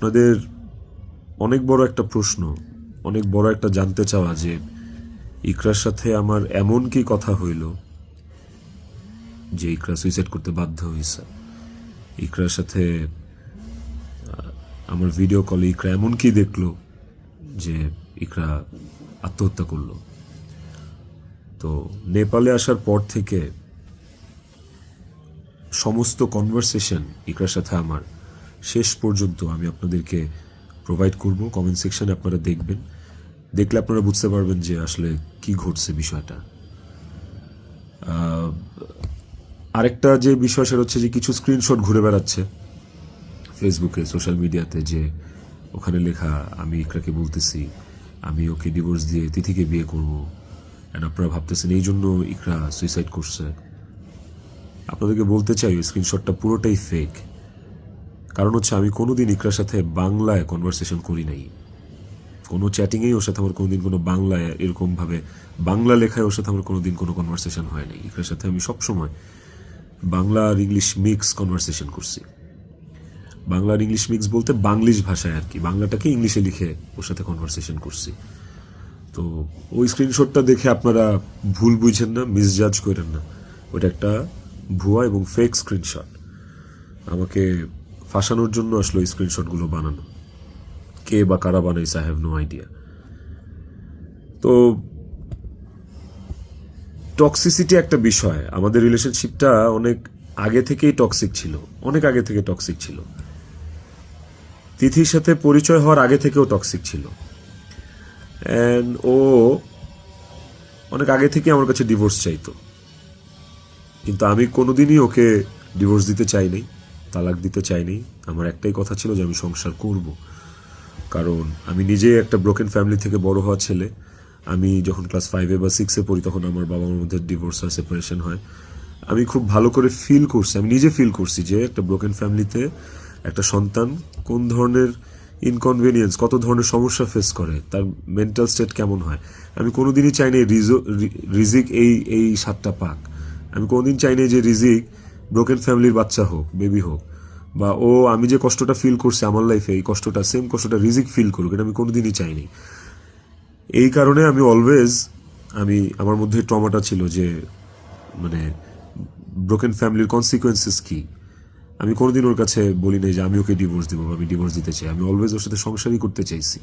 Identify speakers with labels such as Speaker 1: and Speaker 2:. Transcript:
Speaker 1: আপনাদের অনেক বড় একটা প্রশ্ন, অনেক বড় একটা জানতে চাওয়া যে ইকরার সাথে আমার এমন কি কথা হইল যে ইকরা সুইসাইড করতে বাধ্য হয়েছে। ইকরার সাথে আমার ভিডিও কলে ইকরা এমন কি দেখলো যে ইকরা আত্মহত্যা করলো। তো নেপালে আসার পর থেকে সমস্ত কনভারসেশন ইকরার সাথে আমার শেষ পর্যন্ত আমি আপনাদেরকে প্রোভাইড করব। কমেন্ট সেকশনে আপনারা দেখবেন, দেখলে আপনারা বুঝতে পারবেন যে আসলে কি ঘটছে বিষয়টা। আরেকটা যে বিষয় সেটা হচ্ছে যে কিছু স্ক্রিনশট ঘুরে বেড়াচ্ছে ফেসবুকে, সোশ্যাল মিডিয়াতে, যে ওখানে লেখা আমি ইকরাকে বলতেছি আমি ওকে ডিভোর্স দিয়ে তিথিকে বিয়ে করব, অ্যান্ড আপনারা ভাবতেছেন এই জন্য ইকরা সুইসাইড করছে। আপনাদেরকে বলতে চাই ওই স্ক্রিনশটটা পুরোটাই ফেক। কারণ হচ্ছে আমি কোনোদিন ইকরার সাথে বাংলায় কনভারসেশন করি নাই, কোনো চ্যাটিংয়েই ওর সাথে আমার কোনোদিন কোনো বাংলায় এরকমভাবে বাংলা লেখায় ওর সাথে আমার কোনোদিন কোনো কনভারসেশন হয় নাই। ইকরার সাথে আমি সবসময় বাংলা আর ইংলিশ মিক্স কনভারসেশন করছি। বাংলা আর ইংলিশ মিক্স বলতে বাংলিশ ভাষায় আর কি, বাংলাটাকে ইংলিশে লিখে ওর সাথে কনভারসেশন করছি। তো ওই স্ক্রিনশটটা দেখে আপনারা ভুল বুঝেন না, মিসজাজ করেন না। ওটা একটা ভুয়া এবং ফেক স্ক্রিনশট, আমাকে ফাঁসানোর জন্য আসলে ওই স্ক্রিনশটগুলো বানানো। কে বা কারা বানাইছে আই হ্যাভ নো আইডিয়া। তো টক্সিসিটি একটা বিষয়, আমাদের রিলেশনশিপটা অনেক আগে থেকেই টক্সিক ছিল, অনেক আগে থেকে টক্সিক ছিল। তিথির সাথে পরিচয় হওয়ার আগে থেকেও টক্সিক ছিল, অ্যান্ড ও অনেক আগে থেকে আমার কাছে ডিভোর্স চাইতো, কিন্তু আমি কোনোদিনই ওকে ডিভোর্স দিতে চাইনি, তালাক দিতে চাইনি। আমার একটাই কথা ছিল যে আমি সংসার করব, কারণ আমি নিজে একটা ব্রোকেন ফ্যামিলি থেকে বড় হওয়া ছেলে। আমি যখন ক্লাস 5-এ বা 6-এ পড়ি তখন আমার বাবা মার মধ্যে ডিভোর্স হয়, সেপারেশন হয়। আমি খুব ভালো করে ফিল করছি, আমি নিজে ফিল করছি যে একটা ব্রোকেন ফ্যামিলিতে একটা সন্তান কোন ধরনের ইনকনভেনিয়েন্স, কত ধরনের সমস্যা ফেস করে, তার মেন্টাল স্টেট কেমন হয়। আমি কোনোদিনই চাইনি রিজিক এই স্বাদটা পাক। আমি কোনোদিন চাইনি যে রিজিক ব্রোকেন ফ্যামিলির বাচ্চা হোক, বেবি হোক, বা ও আমি যে কষ্টটা ফিল করছি আমার লাইফে এই কষ্টটা, সেম কষ্টটা রিজিক ফিল করুক, এটা আমি কোনোদিনই চাইনি। এই কারণে আমি অলওয়েজ আমার মধ্যে ট্রমাটা ছিল যে মানে ব্রোকেন ফ্যামিলির কনসিকুয়েন্সেস কি। আমি কোনোদিন ওর কাছে বলি নাই যে আমি ওকে ডিভোর্স দেবো বা আমি ডিভোর্স দিতে চাই। আমি অলওয়েজ ওর সাথে সংসারই করতে চাইছি।